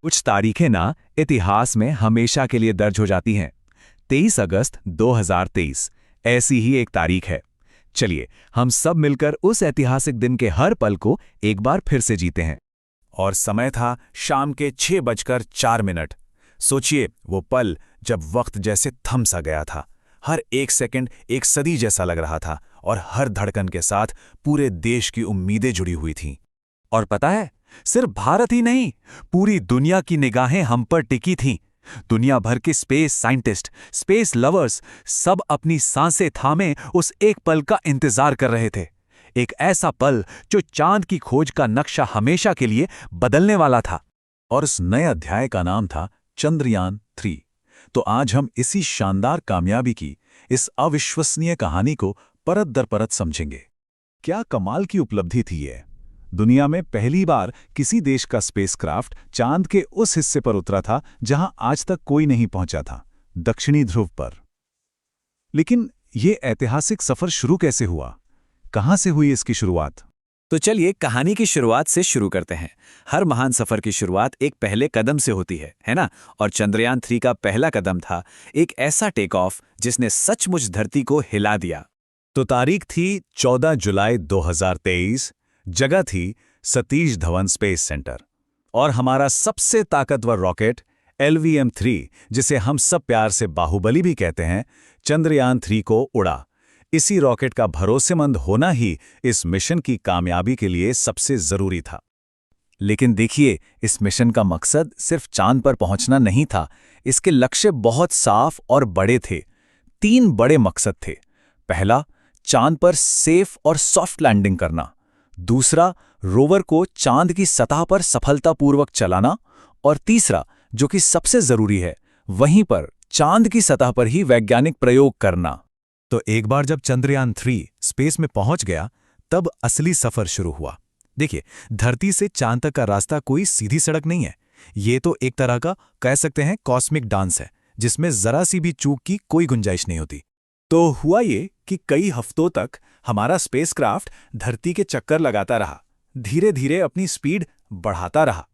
कुछ तारीखें ना इतिहास में हमेशा के लिए दर्ज हो जाती हैं। 23 अगस्त 2023 ऐसी ही एक तारीख है। चलिए हम सब मिलकर उस ऐतिहासिक दिन के हर पल को एक बार फिर से जीते हैं। और समय था शाम के 6:04। सोचिए वो पल जब वक्त जैसे थम सा गया था। हर एक सेकंड एक सदी जैसा लग रहा था और हर धड़कन के साथ पूरे देश की उम्मीदें जुड़ी हुई थीं। और पता है, सिर्फ भारत ही नहीं, पूरी दुनिया की निगाहें हम पर टिकी थीं। दुनिया भर के स्पेस साइंटिस्ट, स्पेस लवर्स सब अपनी सांसें थामे उस एक पल का इंतजार कर रहे थे। एक ऐसा पल जो चांद की खोज का नक्शा हमेशा के लिए बदलने वाला था। और उस नए अध्याय का नाम था चंद्रयान-3। तो आज हम इसी शानदार कामयाबी की, इस अविश्वसनीय कहानी को परत दर परत समझेंगे। क्या कमाल की उपलब्धि थी ये! दुनिया में पहली बार किसी देश का स्पेसक्राफ्ट चांद के उस हिस्से पर उतरा था जहां आज तक कोई नहीं पहुंचा था, दक्षिणी ध्रुव पर। लेकिन ये ऐतिहासिक सफर शुरू कैसे हुआ? कहां से हुई इसकी शुरुआत? तो चलिए कहानी की शुरुआत से शुरू करते हैं। हर महान सफर की शुरुआत एक पहले कदम से होती है ना? और चंद्रयान-3 का पहला कदम था एक ऐसा टेक ऑफ जिसने सचमुच धरती को हिला दिया। तो तारीख थी 14 जुलाई 2023, जगह थी सतीश धवन स्पेस सेंटर। और हमारा सबसे ताकतवर रॉकेट LVM-3, जिसे हम सब प्यार से बाहुबली भी कहते हैं, चंद्रयान-3 को उड़ा। इसी रॉकेट का भरोसेमंद होना ही इस मिशन की कामयाबी के लिए सबसे जरूरी था। लेकिन देखिए, इस मिशन का मकसद सिर्फ चांद पर पहुंचना नहीं था। इसके लक्ष्य बहुत साफ और बड़े थे। 3 बड़े मकसद थे। पहला, चांद पर सेफ और सॉफ्ट लैंडिंग करना। दूसरा, रोवर को चांद की सतह पर सफलतापूर्वक चलाना। और तीसरा, जो कि सबसे जरूरी है, वहीं पर चांद की सतह पर ही वैज्ञानिक प्रयोग करना। तो एक बार जब चंद्रयान-3 स्पेस में पहुंच गया, तब असली सफर शुरू हुआ। देखिए, धरती से चांद तक का रास्ता कोई सीधी सड़क नहीं है। ये तो एक तरह का कह सकते हैं कॉस्मिक डांस है, जिसमें जरा सी भी चूक की कोई गुंजाइश नहीं होती। तो हुआ ये कि कई हफ्तों तक हमारा स्पेसक्राफ्ट धरती के चक्कर लगाता रहा, धीरे धीरे अपनी स्पीड बढ़ाता रहा।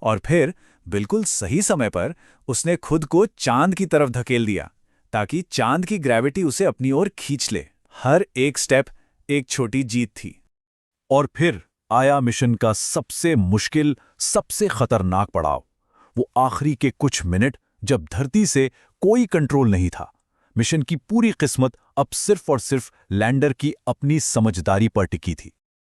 और फिर बिल्कुल सही समय पर उसने खुद को चांद की तरफ धकेल दिया, ताकि चांद की ग्रेविटी उसे अपनी ओर खींच ले। हर एक स्टेप एक छोटी जीत थी। और फिर आया मिशन का सबसे मुश्किल, सबसे खतरनाक पड़ाव। वो आखिरी के कुछ मिनट जब धरती से कोई कंट्रोल नहीं था। मिशन की पूरी किस्मत अब सिर्फ और सिर्फ लैंडर की अपनी समझदारी पर टिकी थी।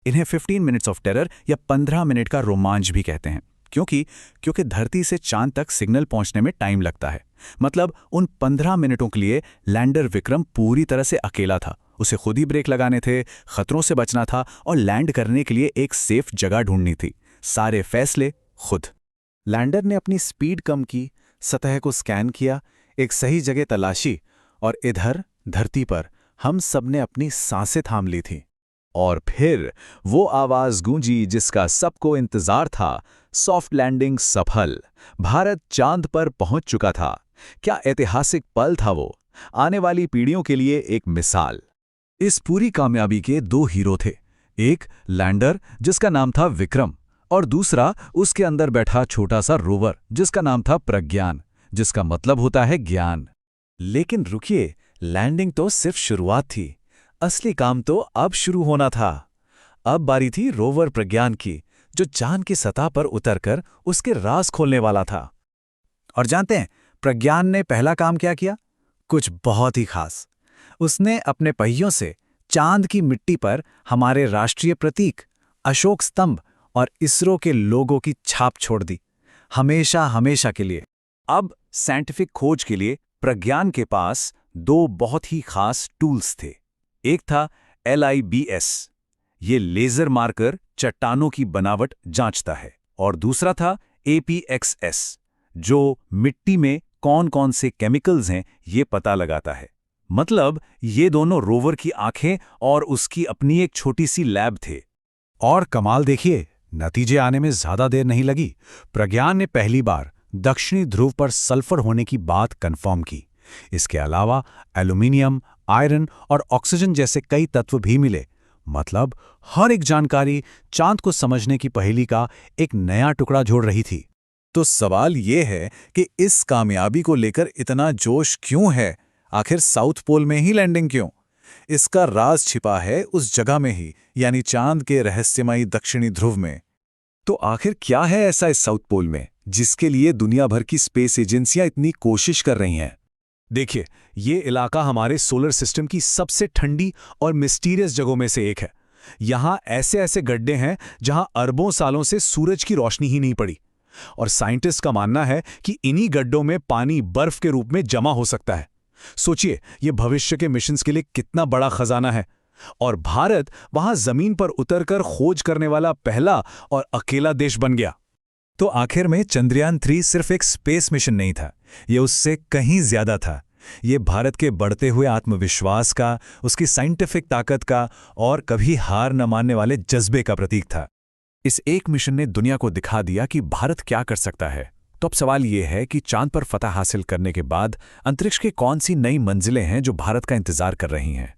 इन्हें 15 मिनट्स ऑफ टेरर या 15 मिनट का रोमांच भी कहते हैं, क्योंकि धरती से चांद तक सिग्नल पहुंचने में टाइम लगता है। मतलब उन 15 मिनटों के लिए लैंडर विक्रम पूरी तरह से अकेला था। उसे खुद ही ब्रेक लगाने थे, खतरों से बचना था और लैंड करने के लिए एक सेफ जगह ढूंढनी थी। सारे फैसले खुद। लैंडर ने अपनी स्पीड कम की, सतह को स्कैन किया, एक सही जगह तलाशी, और इधर धरती पर हम सबने अपनी सांसें थाम ली थी। और फिर वो आवाज गूंजी जिसका सबको इंतजार था। सॉफ्ट लैंडिंग सफल। भारत चांद पर पहुंच चुका था। क्या ऐतिहासिक पल था वो! आने वाली पीढ़ियों के लिए एक मिसाल। इस पूरी कामयाबी के 2 हीरो थे। एक लैंडर, जिसका नाम था विक्रम, और दूसरा उसके अंदर बैठा छोटा सा रोवर, जिसका नाम था प्रज्ञान, जिसका मतलब होता है ज्ञान। लेकिन रुकिए, लैंडिंग तो सिर्फ शुरुआत थी। असली काम तो अब शुरू होना था। अब बारी थी रोवर प्रज्ञान की, जो चांद की सतह पर उतरकर उसके राज खोलने वाला था। और जानते हैं प्रज्ञान ने पहला काम क्या किया? कुछ बहुत ही खास। उसने अपने पहियों से चांद की मिट्टी पर हमारे राष्ट्रीय प्रतीक अशोक स्तंभ और इसरो के लोगों की छाप छोड़ दी, हमेशा हमेशा के लिए। अब साइंटिफिक खोज के लिए प्रज्ञान के पास 2 बहुत ही खास टूल्स थे। एक था LIBS, ये लेजर मार्कर चट्टानों की बनावट जांचता है, और दूसरा था APXS, जो मिट्टी में कौन कौन से केमिकल्स हैं ये पता लगाता है। मतलब ये दोनों रोवर की आंखें और उसकी अपनी एक छोटी सी लैब थे। और कमाल देखिए, नतीजे आने में ज्यादा देर नहीं लगी। प्रज्ञान ने पहली बार दक्षिणी ध्रुव पर सल्फर होने की बात कंफर्म की। इसके अलावा एल्यूमिनियम, आयरन और ऑक्सीजन जैसे कई तत्व भी मिले। मतलब हर एक जानकारी चांद को समझने की पहेली का एक नया टुकड़ा जोड़ रही थी। तो सवाल ये है कि इस कामयाबी को लेकर इतना जोश क्यों है? आखिर साउथ पोल में ही लैंडिंग क्यों? इसका राज छिपा है उस जगह में ही, यानी चांद के रहस्यमयी दक्षिणी ध्रुव में। तो आखिर क्या है ऐसा इस साउथ पोल में जिसके लिए दुनिया भर की स्पेस एजेंसियां इतनी कोशिश कर रही हैं? देखिए, ये इलाका हमारे सोलर सिस्टम की सबसे ठंडी और मिस्टीरियस जगहों में से एक है। यहाँ ऐसे ऐसे गड्ढे हैं जहाँ अरबों सालों से सूरज की रोशनी ही नहीं पड़ी, और साइंटिस्ट का मानना है कि इन्हीं गड्ढों में पानी बर्फ के रूप में जमा हो सकता है। सोचिए, ये भविष्य के मिशंस के लिए कितना बड़ा खजाना है, और भारत वहां जमीन पर उतरकर खोज करने वाला पहला और अकेला देश बन गया। तो आखिर में चंद्रयान 3 सिर्फ एक स्पेस मिशन नहीं था, ये उससे कहीं ज्यादा था। ये भारत के बढ़ते हुए आत्मविश्वास का, उसकी साइंटिफिक ताकत का और कभी हार न मानने वाले जज्बे का प्रतीक था। इस एक मिशन ने दुनिया को दिखा दिया कि भारत क्या कर सकता है। तो अब सवाल यह है कि चांद पर फतह हासिल करने के बाद अंतरिक्ष की कौन सी नई मंजिलें हैं जो भारत का इंतजार कर रही हैं।